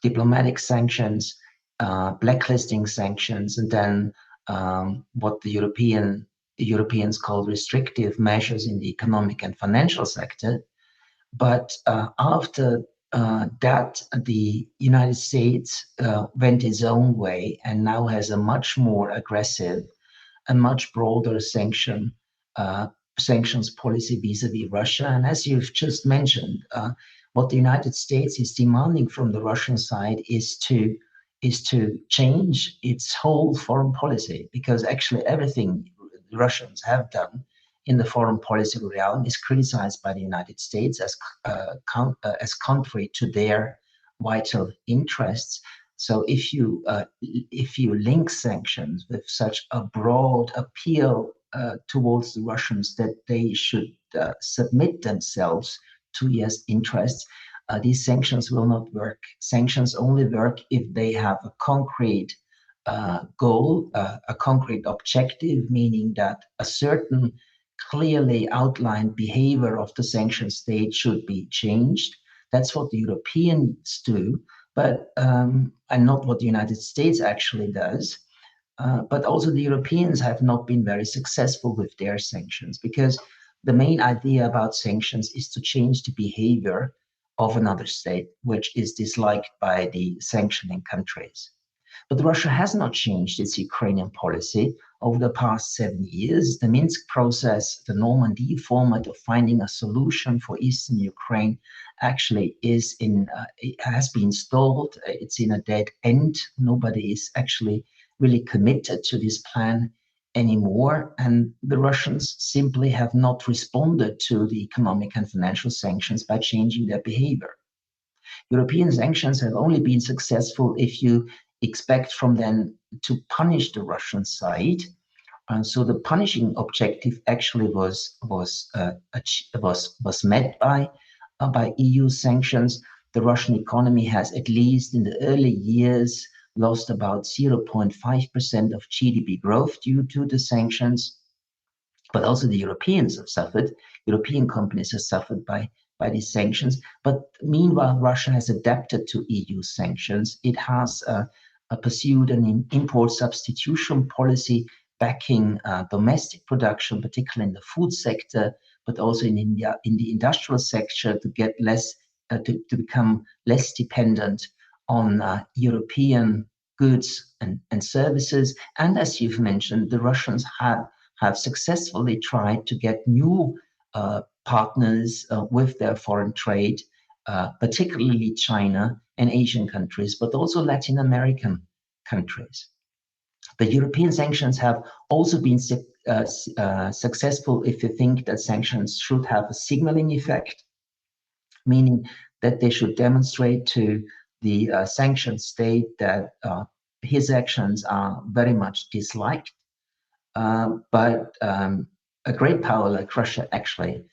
Diplomatic sanctions, blacklisting sanctions, and then what the Europeans call restrictive measures in the economic and financial sector. But after that, the United States went its own way and now has a much more aggressive and much broader sanctions policy vis-à-vis Russia. And as you've just mentioned, what the United States is demanding from the Russian side is to change its whole foreign policy, because actually everything the Russians have done in the foreign policy realm is criticized by the United States as contrary to their vital interests. So if you link sanctions with such a broad appeal towards the Russians that they should submit themselves to US interests, these sanctions will not work. Sanctions only work if they have a concrete goal, a concrete objective, meaning that a certain clearly outlined behavior of the sanctioned state should be changed. That's what the Europeans do, but and not what the United States actually does. But also the Europeans have not been very successful with their sanctions, because the main idea about sanctions is to change the behavior of another state, which is disliked by the sanctioning countries. But Russia has not changed its Ukrainian policy over the past 7 years. The Minsk process, the Normandy format of finding a solution for eastern Ukraine, actually has been stalled. It's in a dead end. Nobody is actually really committed to this plan anymore. And the Russians simply have not responded to the economic and financial sanctions by changing their behavior. European sanctions have only been successful if you expect from them to punish the Russian side. And so the punishing objective actually was met by EU sanctions. The Russian economy has, at least in the early years, lost about 0.5% of GDP growth due to the sanctions. But also the Europeans have suffered. European companies have suffered by these sanctions. But meanwhile, Russia has adapted to EU sanctions. It has pursued an import substitution policy backing domestic production, particularly in the food sector, but also in the industrial sector, to get less to become less dependent on European goods and services. And as you've mentioned, the Russians have successfully tried to get new partners with their foreign trade, particularly China and Asian countries, but also Latin American countries. The European sanctions have also been successful if you think that sanctions should have a signaling effect, meaning that they should demonstrate to the sanctioned state that his actions are very much disliked. But a great power like Russia actually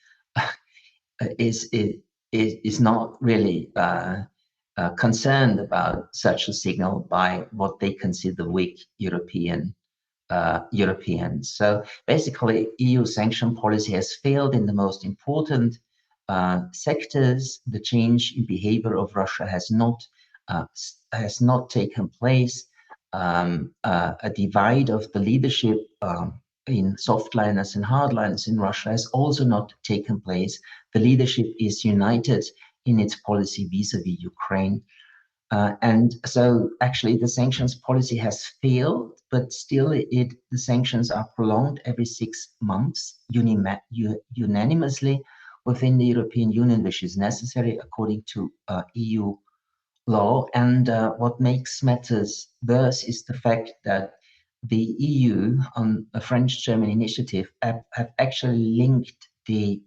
is not really concerned about such a signal by what they consider weak Europeans. So basically, EU sanction policy has failed in the most important sectors. The change in behavior of Russia has not taken place. A divide of the leadership in softliners and hardliners in Russia has also not taken place. The leadership is united in its policy vis-à-vis Ukraine. And so actually the sanctions policy has failed, but still the sanctions are prolonged every 6 months unanimously within the European Union, which is necessary according to EU law. And what makes matters worse is the fact that the EU, on a French-German initiative, have actually linked the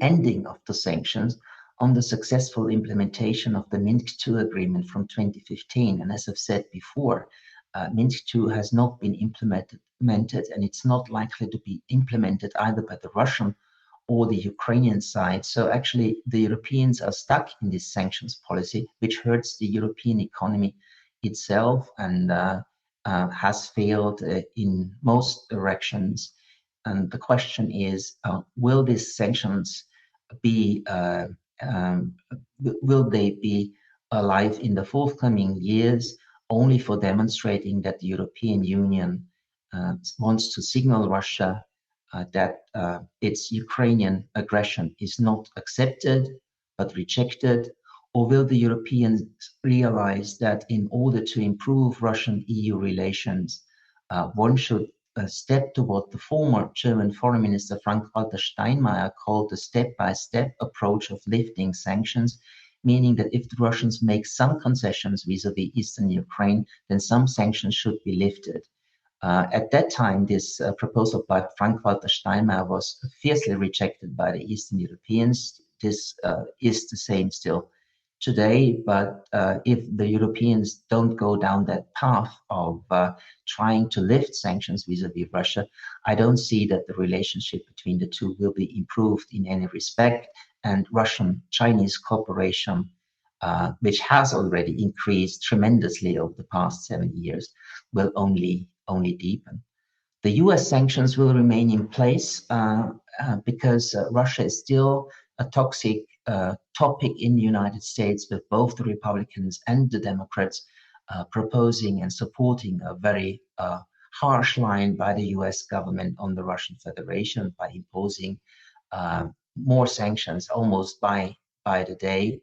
ending of the sanctions on the successful implementation of the Minsk II agreement from 2015. And as I've said before, Minsk II has not been implemented, and it's not likely to be implemented either by the Russian or the Ukrainian side. So actually, the Europeans are stuck in this sanctions policy, which hurts the European economy itself and has failed in most directions. And the question is, will these sanctions be, will they be alive in the forthcoming years, only for demonstrating that the European Union wants to signal Russia that its Ukrainian aggression is not accepted, but rejected? Or will the Europeans realize that in order to improve Russian-EU relations, one should step to what the former German Foreign Minister Frank-Walter Steinmeier called the step-by-step approach of lifting sanctions, meaning that if the Russians make some concessions vis-à-vis Eastern Ukraine, then some sanctions should be lifted. At that time, this proposal by Frank-Walter Steinmeier was fiercely rejected by the Eastern Europeans. This is the same still today, but if the Europeans don't go down that path of trying to lift sanctions vis-à-vis Russia, I don't see that the relationship between the two will be improved in any respect, and Russian-Chinese cooperation, which has already increased tremendously over the past 7 years, will only deepen. The US sanctions will remain in place because Russia is still a toxic topic in the United States, with both the Republicans and the Democrats proposing and supporting a very harsh line by the US government on the Russian Federation by imposing more sanctions almost by the day.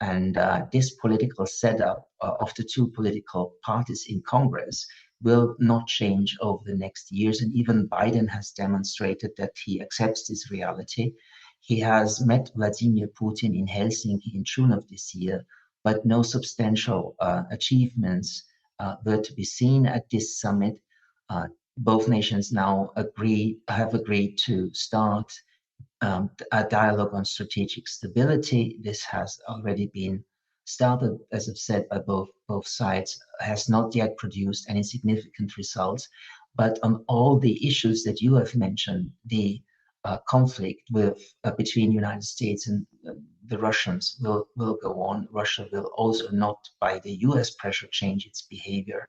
And this political setup of the two political parties in Congress will not change over the next years. And even Biden has demonstrated that he accepts this reality. He has met Vladimir Putin in Helsinki in June of this year, but no substantial achievements were to be seen at this summit. Both nations now have agreed to start a dialogue on strategic stability. This has already been started, as I've said, by both sides, has not yet produced any significant results. But on all the issues that you have mentioned, the conflict between the United States and the Russians will go on. Russia will also not, by the US pressure, change its behavior.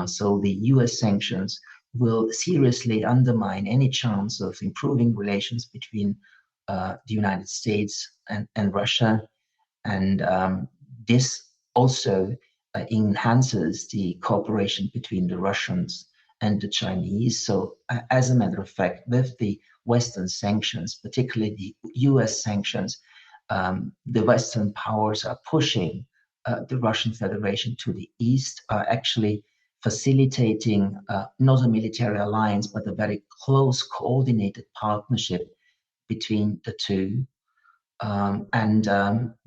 So the US sanctions will seriously undermine any chance of improving relations between the United States and Russia. And this also enhances the cooperation between the Russians and the Chinese. So as a matter of fact, with the Western sanctions, particularly the US sanctions, the Western powers are pushing the Russian Federation to the east, are actually facilitating not a military alliance, but a very close coordinated partnership between the two.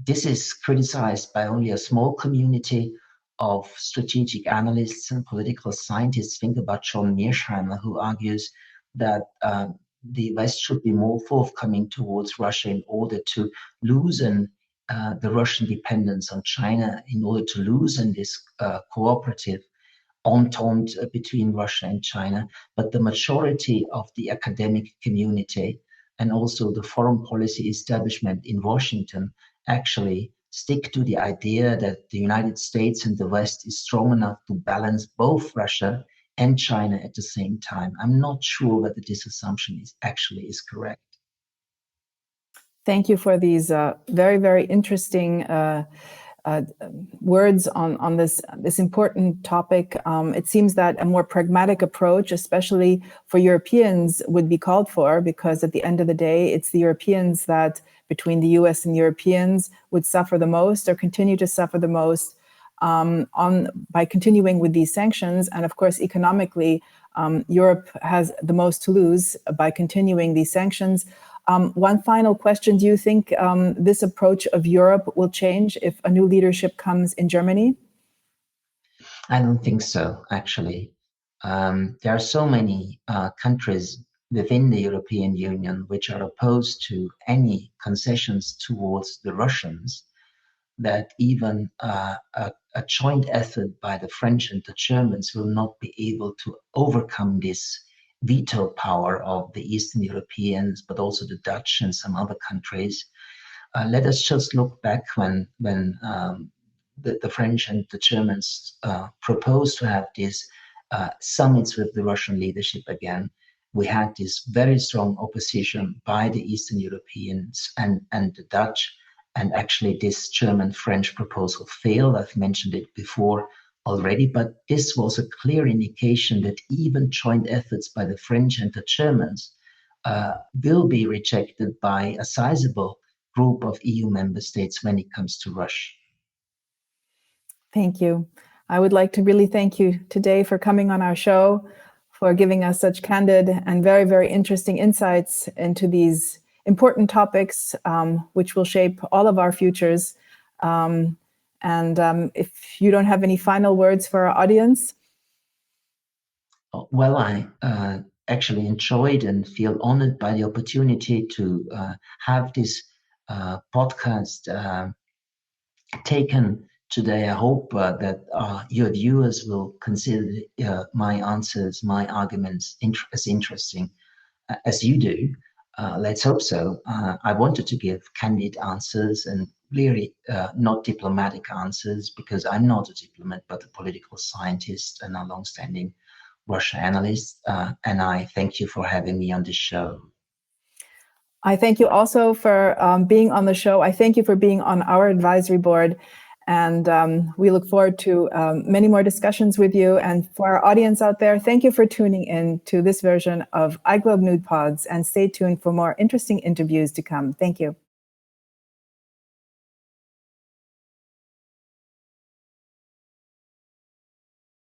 This is criticized by only a small community of strategic analysts and political scientists. Think about John Mearsheimer, who argues that the West should be more forthcoming towards Russia in order to loosen the Russian dependence on China, in order to loosen this cooperative entente between Russia and China. But the majority of the academic community and also the foreign policy establishment in Washington actually stick to the idea that the United States and the West is strong enough to balance both Russia and China at the same time. I'm not sure whether this assumption is correct. Thank you for these very, very interesting words on this important topic. It seems that a more pragmatic approach, especially for Europeans, would be called for, because at the end of the day, it's the Europeans that, between the US and Europeans, would suffer the most or continue to suffer the most by continuing with these sanctions. And of course, economically, Europe has the most to lose by continuing these sanctions. One final question, do you think this approach of Europe will change if a new leadership comes in Germany? I don't think so, actually. There are so many countries within the European Union which are opposed to any concessions towards the Russians, that even a joint effort by the French and the Germans will not be able to overcome this veto power of the Eastern Europeans, but also the Dutch and some other countries. Let us just look back when the French and the Germans proposed to have these summits with the Russian leadership again. We had this very strong opposition by the Eastern Europeans and the Dutch, and actually this German-French proposal failed. I've mentioned it before already, but this was a clear indication that even joint efforts by the French and the Germans will be rejected by a sizable group of EU member states when it comes to Russia. Thank you. I would like to really thank you today for coming on our show, for giving us such candid and very, very interesting insights into these important topics, which will shape all of our futures. If you don't have any final words for our audience. Well, I actually enjoyed and feel honored by the opportunity to have this podcast taken today. I hope that your viewers will consider my answers, my arguments as interesting as you do. Let's hope so. I wanted to give candid answers and really not diplomatic answers, because I'm not a diplomat, but a political scientist and a long-standing Russia analyst. And I thank you for having me on this show. I thank you also for being on the show. I thank you for being on our advisory board. And we look forward to many more discussions with you. And for our audience out there, thank you for tuning in to this version of iGlobe Nude Pods, and stay tuned for more interesting interviews to come. Thank you.